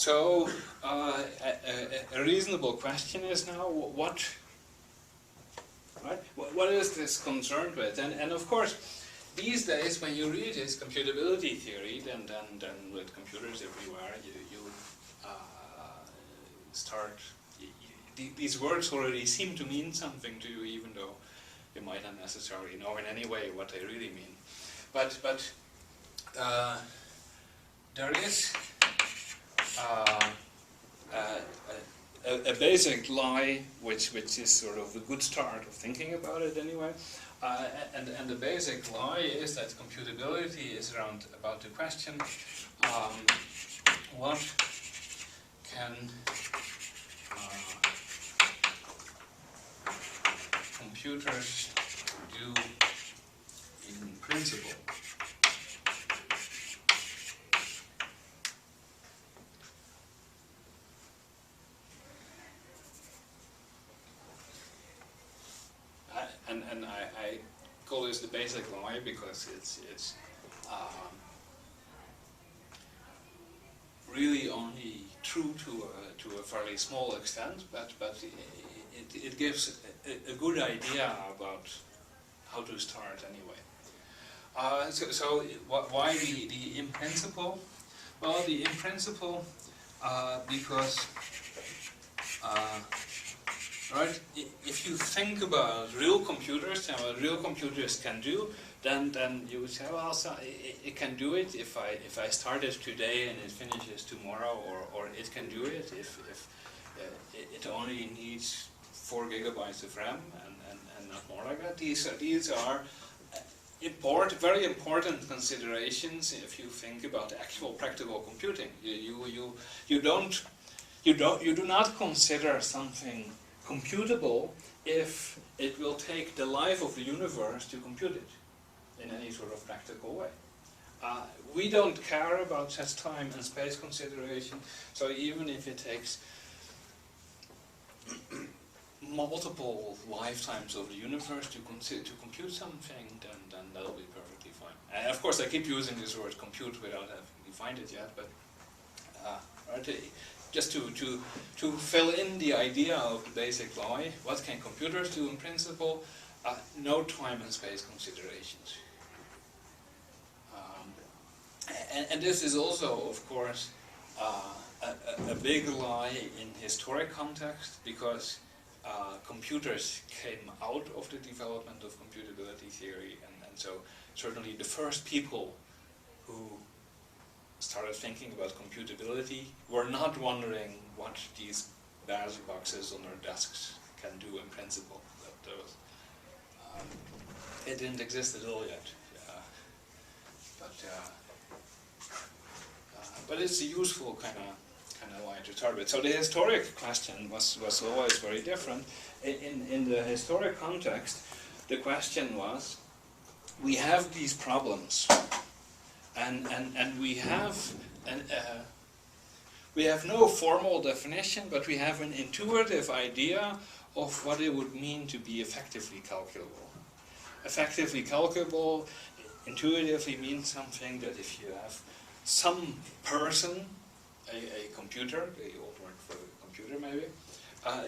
So a reasonable question is now what is this concerned with? And of course, these days when you read this computability theory, then with computers everywhere, you start. These words already seem to mean something to you, even though you might not necessarily know in any way what they really mean. But there is a basic lie, which is sort of the good start of thinking about it anyway. And the basic lie is that computability is about the question, what can computers do in principle? And I call this the basic lie because it's really only true to a fairly small extent, but it gives a good idea about how to start anyway. So why the in principle? Well, the in principle because right, if you think about real computers and what real computers can do, then you would say, well, so it can do it if I start it today and it finishes tomorrow, or it can do it if it only needs 4 gigabytes of RAM and not more like that. These are very important considerations if you think about actual practical computing. You do not consider something computable if it will take the life of the universe to compute it in any sort of practical way. We don't care about such time and space consideration, so even if it takes multiple lifetimes of the universe to compute something, then that'll be perfectly fine. And of course I keep using this word compute without having defined it yet, but right, just to fill in the idea of the basic lie, what can computers do in principle? No time and space considerations. And this is also, of course, a big lie in historic context, because computers came out of the development of computability theory, and so certainly the first people who started thinking about computability were not wondering what these BAS boxes on their desks can do in principle. It didn't exist at all yet. But it's a useful kind of line to start with. So the historic question was always very different. In the historic context, the question was, we have these problems, and we have no formal definition, but we have an intuitive idea of what it would mean to be effectively calculable. Effectively calculable intuitively means something that if you have some person, a computer, the old word for the computer maybe,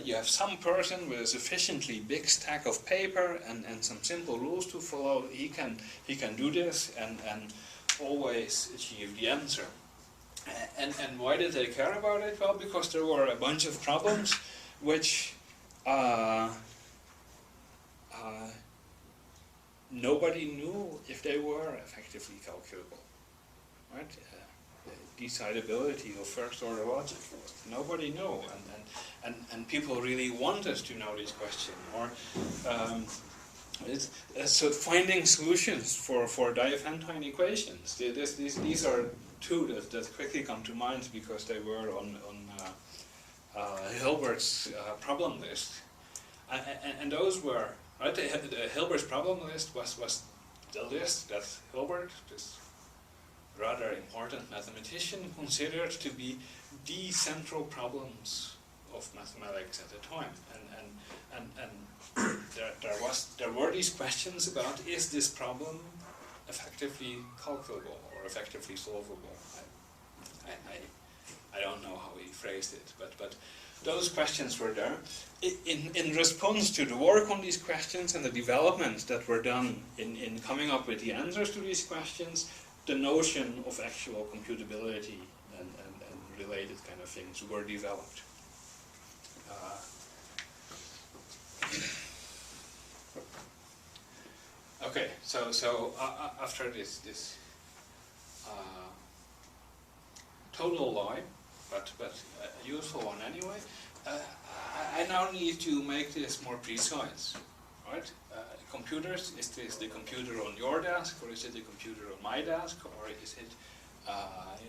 you have some person with a sufficiently big stack of paper and some simple rules to follow, he can do this and always achieve the answer. And why did they care about it? Well, because there were a bunch of problems which nobody knew if they were effectively calculable, right? Decidability of first order logic, nobody knew, and people really wanted to know this question, or so finding solutions for Diophantine equations. These are two that quickly come to mind because they were on Hilbert's problem list, and those were right. The Hilbert's problem list was the list that Hilbert, this rather important mathematician, considered to be the central problems of mathematics at the time, and there were these questions about, is this problem effectively calculable or effectively solvable? I don't know how he phrased it, but those questions were there. In response to the work on these questions and the developments that were done in coming up with the answers to these questions, the notion of actual computability and related kind of things were developed. Okay, so after this total lie, but a useful one anyway, I now need to make this more precise, right? Computers, is this the computer on your desk, or is it the computer on my desk, or is it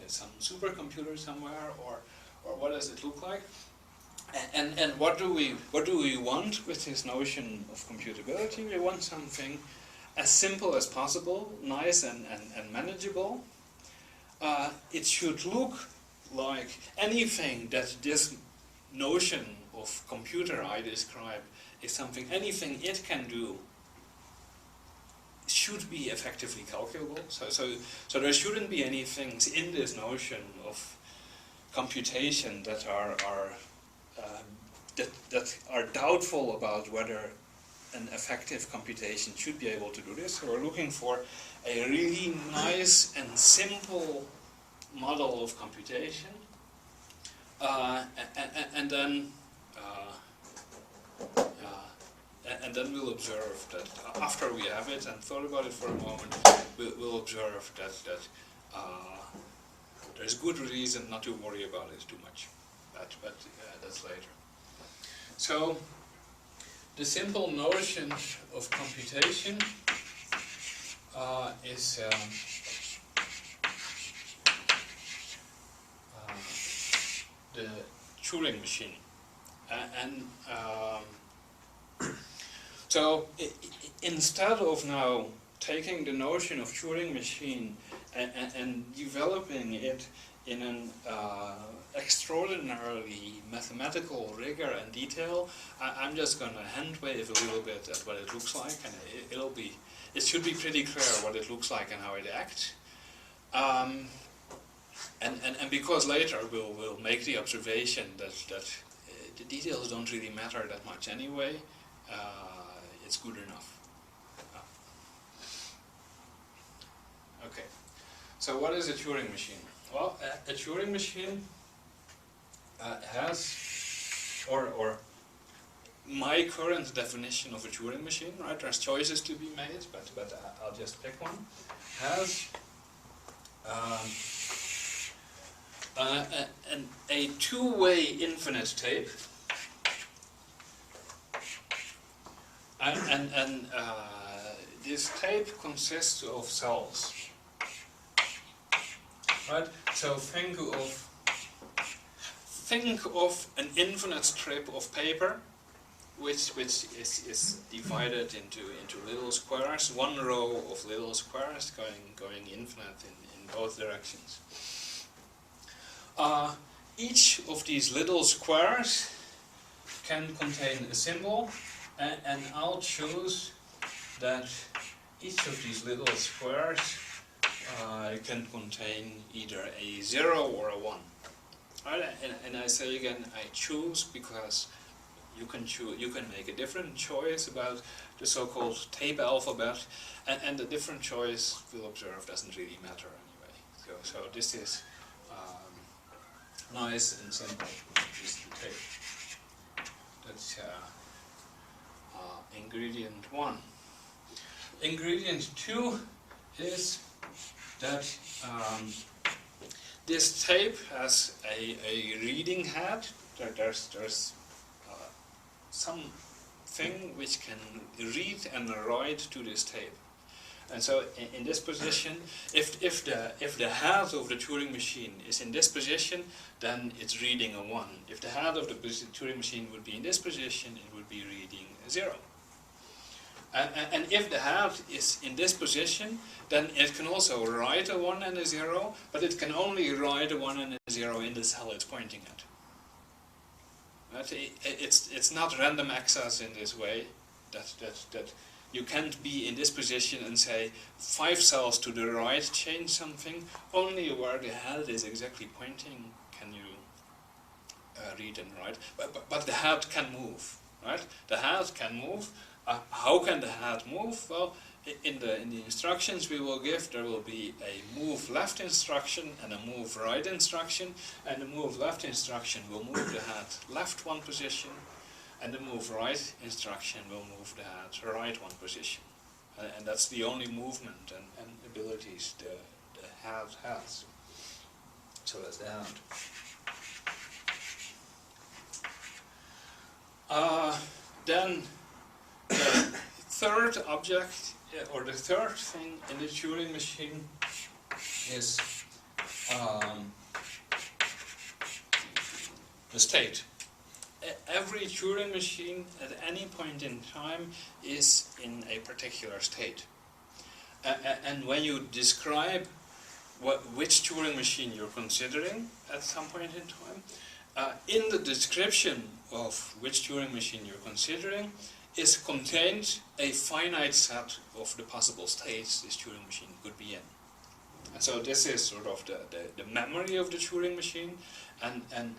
some supercomputer somewhere, or what does it look like? And what do we want with this notion of computability? We want something as simple as possible, nice and manageable. It should look like anything that this notion of computer I describe is something, anything it can do should be effectively calculable. So there shouldn't be any things in this notion of computation that are doubtful about whether an effective computation should be able to do this. So we're looking for a really nice and simple model of computation, and then we'll observe that after we have it and thought about it for a moment, we'll observe that there's good reason not to worry about it too much. But that's later. So the simple notion of computation is the Turing machine, so instead of now taking the notion of Turing machine and developing it in an extraordinarily mathematical rigor and detail, I'm just going to hand wave a little bit at what it looks like, and it should be pretty clear what it looks like and how it acts. And because later we'll make the observation that the details don't really matter that much anyway, it's good enough. Okay, so what is a Turing machine? Well, a Turing machine has, or my current definition of a Turing machine, right? There's choices to be made, but I'll just pick one. Has a two-way infinite tape, and this tape consists of cells. Right. So think of an infinite strip of paper, which is divided into little squares. One row of little squares going infinite in both directions. Each of these little squares can contain a symbol, and I'll choose that each of these little squares can contain either a 0 or a 1. Right? And I say again, I choose because you can make a different choice about the so-called tape alphabet, and the different choice we'll observe doesn't really matter anyway. So this is nice and simple. This is the tape. That's ingredient 1. Ingredient 2 is that this tape has a reading head. There's something which can read and write to this tape. And so in this position, if the head of the Turing machine is in this position, then it's reading a 1. If the head of the Turing machine would be in this position, it would be reading a 0. And if the head is in this position, then it can also write a 1 and a 0, but it can only write a 1 and a 0 in the cell it's pointing at. Right? It's not random access in this way, that you can't be in this position and say 5 cells to the right change something. Only where the head is exactly pointing can you read and write, but the head can move, right? The head can move. How can the head move? Well, in the instructions we will give, there will be a move left instruction and a move right instruction, and the move left instruction will move the head left one position, and the move right instruction will move the head right one position. And that's the only movement and abilities the head has. So that's the hand. Then the third object, or the third thing in the Turing machine is the state. Every Turing machine at any point in time is in a particular state. And when you describe which Turing machine you're considering at some point in time, in the description of which Turing machine you're considering is contained a finite set of the possible states this Turing machine could be in. And so this is sort of the memory of the Turing machine, and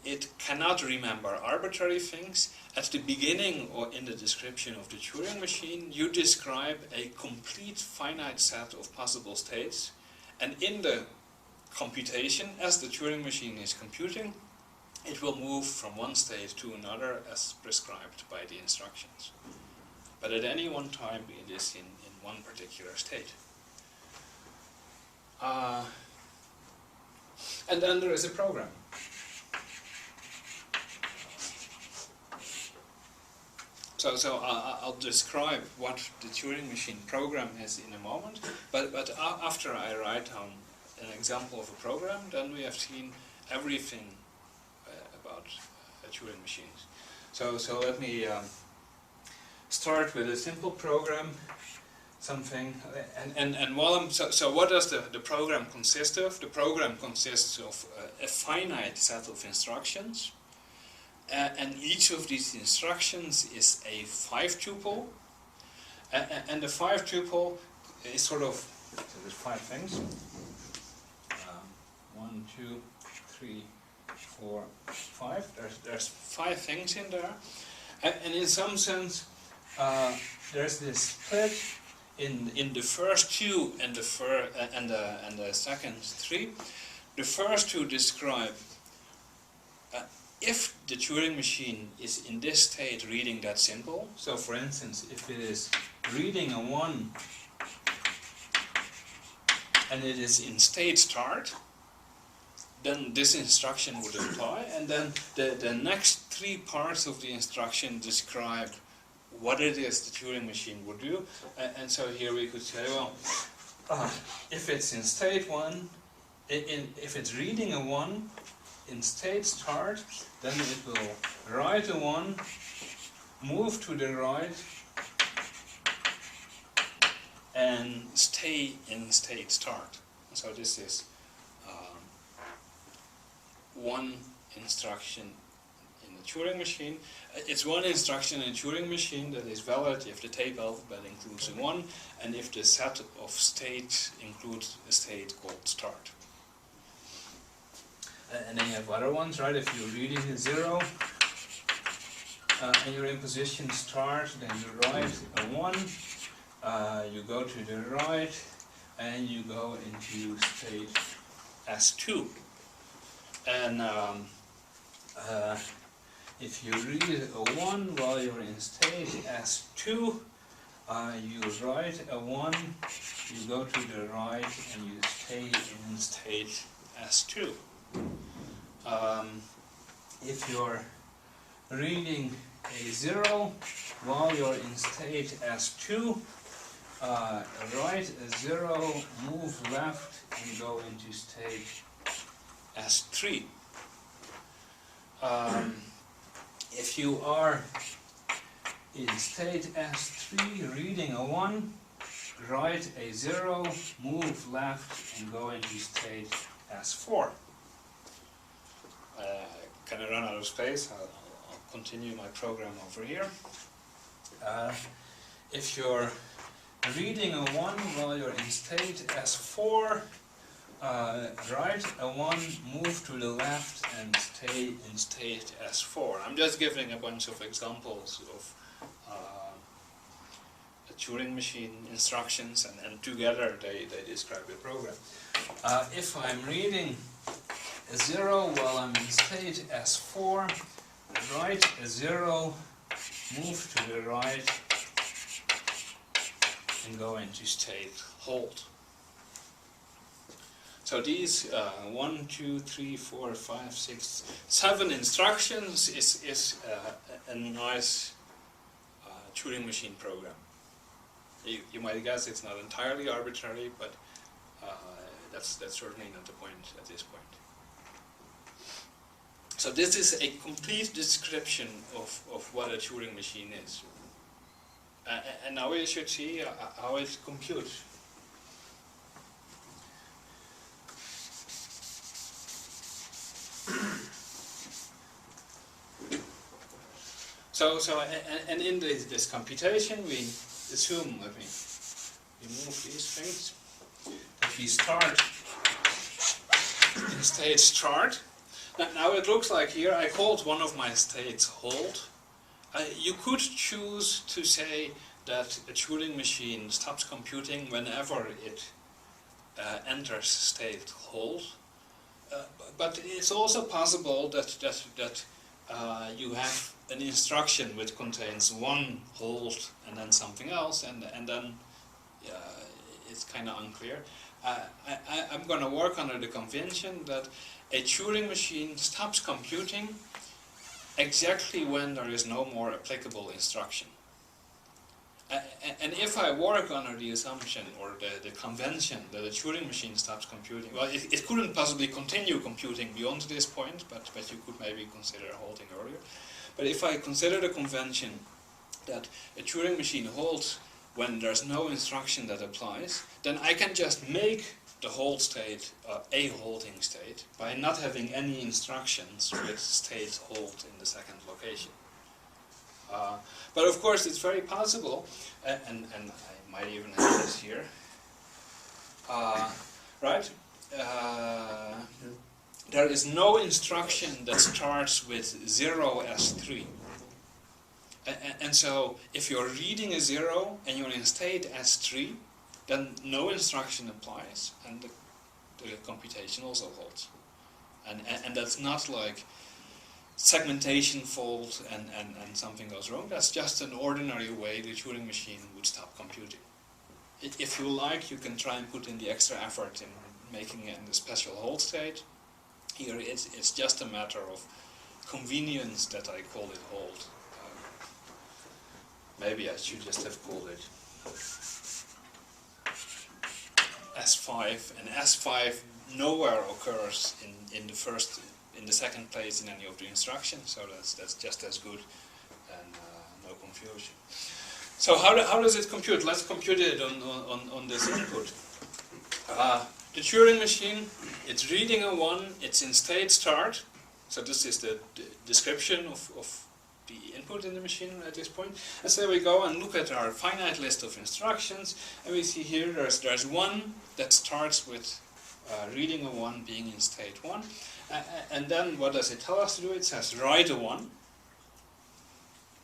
it cannot remember arbitrary things. At the beginning or in the description of the Turing machine, you describe a complete finite set of possible states, and in the computation, as the Turing machine is computing, it will move from one state to another as prescribed by the instructions. But at any one time it is in one particular state. And then there is a program. So I'll describe what the Turing machine program is in a moment, but after I write down an example of a program, then we have seen everything about Turing machines. So let me start with a simple program, something, and while I'm, so what does the program consist of? The program consists of a finite set of instructions, and each of these instructions is a 5-tuple, and the 5-tuple is sort of, so there's 5 things, 1, 2, 3, 4, 5. There's 5 things in there, and in some sense there's this split in the first 2 and the second 3. The first 2 describe if the Turing machine is in this state reading that symbol. So for instance, if it is reading a 1 and it is in state start, then this instruction would apply, and then the next 3 parts of the instruction describe what it is the Turing machine would do. And so here we could say, well, if it's in state 1, if it's reading a 1 in state start, then it will write a 1, move to the right, and stay in state start. So this is one instruction in the Turing machine. It's one instruction in a Turing machine that is valid if the tape alphabet includes a 1 and if the set of states includes a state called start. And then you have other ones, right? If you're reading a 0 and you're in position start, then you write a 1, you go to the right, and you go into state S2. And if you read a 1 while you're in state S2, you write a 1, you go to the right, and you stay in state S2. If you're reading a 0 while you're in state S2, write a 0, move left, and go into state S3. If you are in state S3 reading a 1, write a 0, move left, and go into state S4. Can I run out of space? I'll continue my program over here. If you're reading a 1 while you're in state S4, write a 1, move to the left, and stay in state S4. I'm just giving a bunch of examples of a Turing machine instructions, and together they describe the program. If I'm reading a 0 while I'm in state S4, write a 0, move to the right, and go into state hold. So these 1, 2, 3, 4, 5, 6, 7 instructions is a nice Turing machine program. You might guess it's not entirely arbitrary, but that's certainly not the point at this point. So this is a complete description of what a Turing machine is. And now we should see how it computes. And in this computation, we assume, let me remove these things, that we start in state start. Now it looks like here I called one of my states hold. You could choose to say that a Turing machine stops computing whenever it enters state hold. But it's also possible that you have an instruction which contains one hold and then something else, and then it's kind of unclear. I'm going to work under the convention that a Turing machine stops computing exactly when there is no more applicable instruction. And if I work under the assumption or the convention that a Turing machine stops computing, well, it couldn't possibly continue computing beyond this point, but you could maybe consider halting earlier. But if I consider the convention that a Turing machine holds when there's no instruction that applies, then I can just make the hold state a holding state by not having any instructions with state hold in the second location. But of course it's very possible, and I might even have this here, right? There is no instruction that starts with 0 as 3. And so if you're reading a 0 and you're in state as 3, then no instruction applies, and the computation also holds. And that's not like segmentation fault and something goes wrong. That's just an ordinary way the Turing machine would stop computing. If you like, you can try and put in the extra effort in making it in the special hold state. Here it's just a matter of convenience that I call it hold. Maybe I should just have called it S5, and S5 nowhere occurs in the second place in any of the instructions, so that's just as good, and no confusion. So how does it compute? Let's compute it on this input. The Turing machine, it's reading a 1, it's in state start, so this is the description of the input in the machine at this point. And so we go and look at our finite list of instructions, and we see here there's one that starts with reading a 1 being in state 1. And then what does it tell us to do? It says write a 1.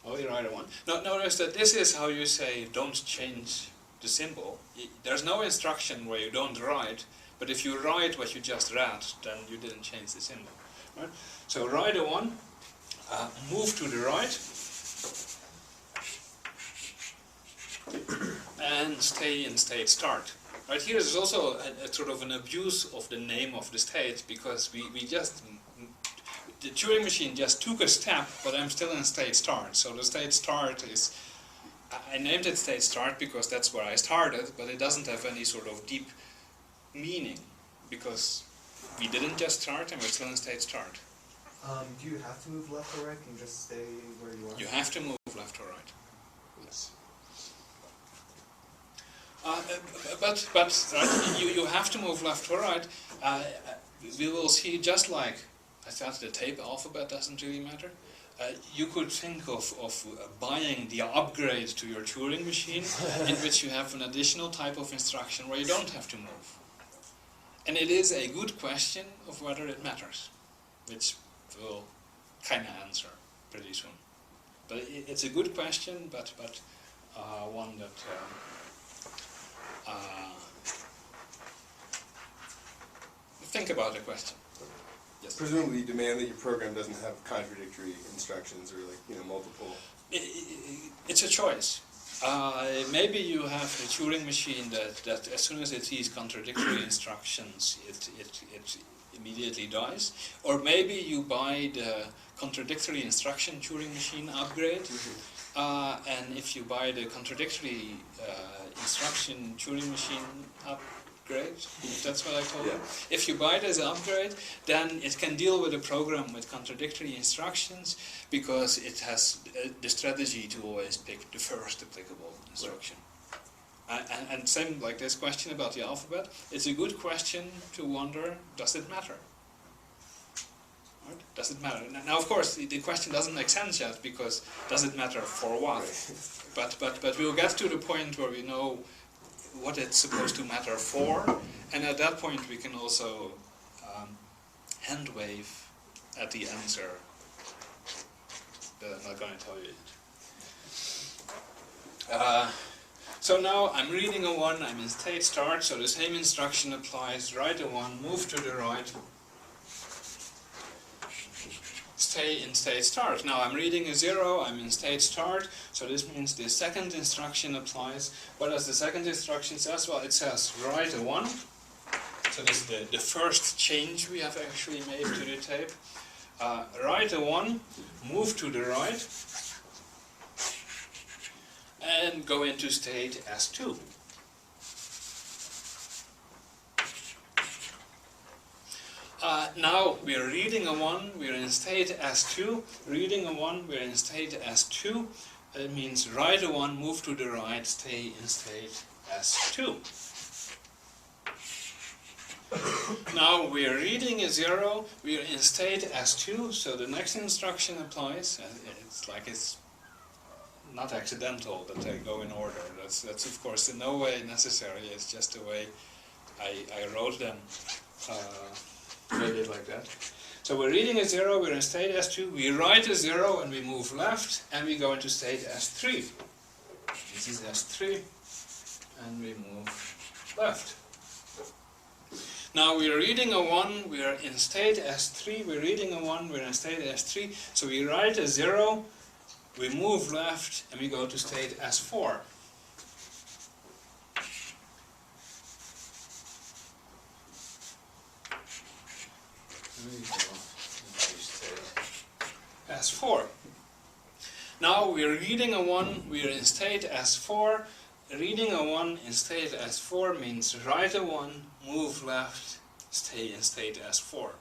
Oh, you write a 1. Now notice that this is how you say don't change the symbol. There's no instruction where you don't write, but if you write what you just read, then you didn't change the symbol. Right? So write a 1, move to the right, and stay in state start. Right here is also a sort of an abuse of the name of the state, because the Turing machine just took a step, but I'm still in state start. So the state start is, I named it state start because that's where I started, but it doesn't have any sort of deep meaning, because we didn't just start and we're still in state start. Do you have to move left or right? Can you just stay where you are? You have to move left or right. Yes. But right, you have to move left or right. We will see, just like I thought the tape alphabet doesn't really matter. You could think of buying the upgrade to your Turing machine in which you have an additional type of instruction where you don't have to move. And it is a good question of whether it matters, which we'll kind of answer pretty soon. But it's a good question, but one that think about the question. Yes. Presumably, you demand that your program doesn't have contradictory instructions or multiple. It's a choice. Maybe you have a Turing machine that as soon as it sees contradictory instructions, it immediately dies. Or maybe you buy the contradictory instruction Turing machine upgrade, and if you buy the contradictory instruction Turing machine upgrade, if that's what I call it, if you buy it as an upgrade, then it can deal with a program with contradictory instructions because it has the strategy to always pick the first applicable instruction. And same like this question about the alphabet, it's a good question to wonder, does it matter? Right? Does it matter? Now, of course, the question doesn't make sense yet, because does it matter for what? But we'll get to the point where we know what it's supposed to matter for, and at that point we can also hand wave at the answer that I'm not going to tell you yet. So now I'm reading a 1, I'm in state start, so the same instruction applies. Write a 1, move to the right, stay in state start. Now I'm reading a 0, I'm in state start, so this means the second instruction applies. What does the second instruction says? Well, it says write a 1. So this is the first change we have actually made to the tape. Write a 1, move to the right, and go into state S2. Now we are reading a 1, we are in state S2, reading a 1, we are in state S2. It means write a 1, move to the right, stay in state S2. Now we are reading a 0, we are in state S2, so the next instruction applies. It's like it's not accidental that they go in order. That's of course in no way necessary, it's just the way I wrote them. Made it like that. So we're reading a 0, we're in state S2, we write a 0 and we move left and we go into state S3. This is S3 and we move left. Now we're reading a 1, we are in state S3, we're reading a 1, we're in state S3, so we write a 0, we move left and we go to state S4. S4. Now we are reading a 1, we are in state S4. Reading a 1 in state S4 means write a 1, move left, stay in state S4.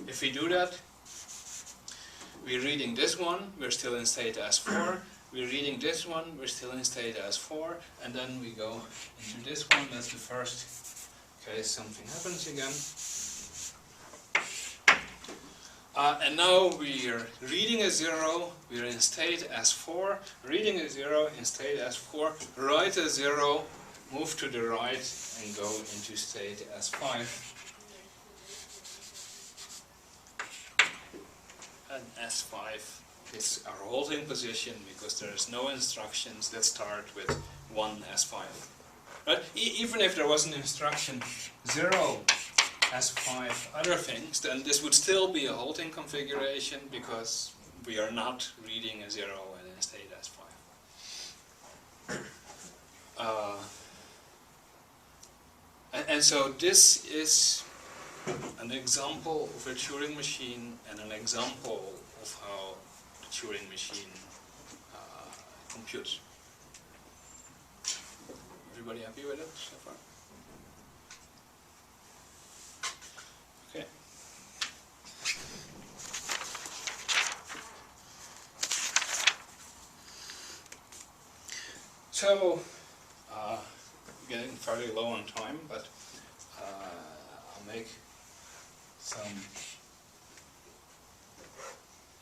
If we do that, we're reading this one, we're still in state S4. We're reading this one, we're still in state S4. And then we go into this one, that's the first case something happens again. And now we are reading a 0, we are in state S4, reading a 0 in state S4, write a 0, move to the right and go into state S5. And S5 is our holding position because there is no instructions that start with 1 S5. But even if there was an instruction 0 S5 other things, then this would still be a holding configuration because we are not reading a 0 and in state S5. And so this is an example of a Turing machine and an example of how the Turing machine computes. Everybody happy with it so far? Okay. So, getting fairly low on time, but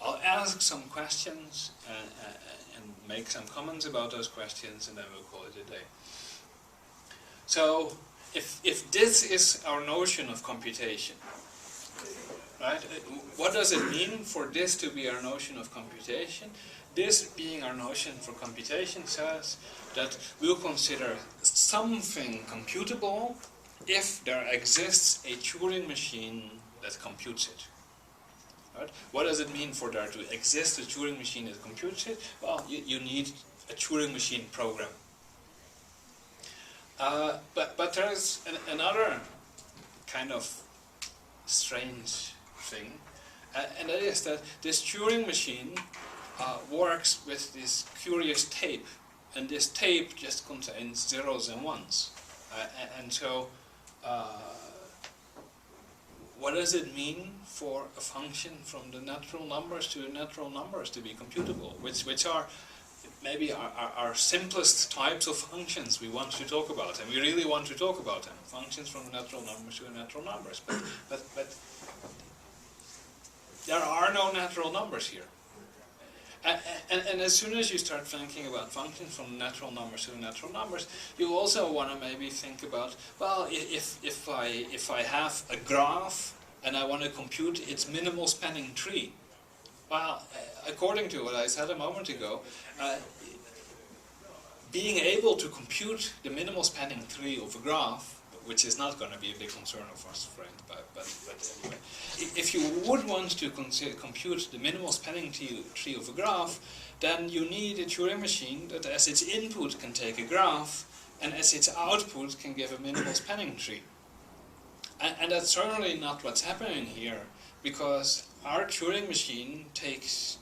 I'll ask some questions and make some comments about those questions, and then we'll call it a day. So, if this is our notion of computation, right? What does it mean for this to be our notion of computation? This being our notion for computation says that we'll consider something computable if there exists a Turing machine that computes it. Right? What does it mean for there to exist a Turing machine that computes it? Well, you need a Turing machine program. But there is another kind of strange thing, and that is that this Turing machine works with this curious tape, and this tape just contains zeros and ones. And so, what does it mean for a function from the natural numbers to the natural numbers to be computable, which are maybe our simplest types of functions we want to talk about, and we really want to talk about them, functions from the natural numbers to the natural numbers, but there are no natural numbers here. And as soon as you start thinking about functions from natural numbers to natural numbers, you also want to maybe think about, well, if I have a graph and I want to compute its minimal spanning tree, well, according to what I said a moment ago, being able to compute the minimal spanning tree of a graph, which is not going to be a big concern of us, friend, but anyway, if you would want to compute the minimal spanning tree of a graph, then you need a Turing machine that as its input can take a graph, and as its output can give a minimal spanning tree. And that's certainly not what's happening here, because our Turing machine takes,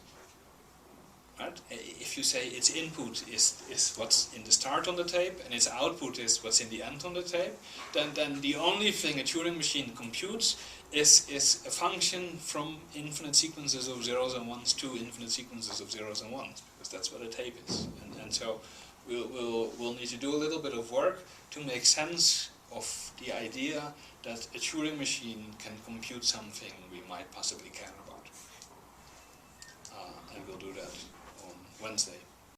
right, if you say its input is what's in the start on the tape and its output is what's in the end on the tape, then the only thing a Turing machine computes is a function from infinite sequences of zeros and ones to infinite sequences of zeros and ones, because that's what a tape is. And so we'll need to do a little bit of work to make sense of the idea that a Turing machine can compute something we might possibly care about. And we'll do that on Wednesday.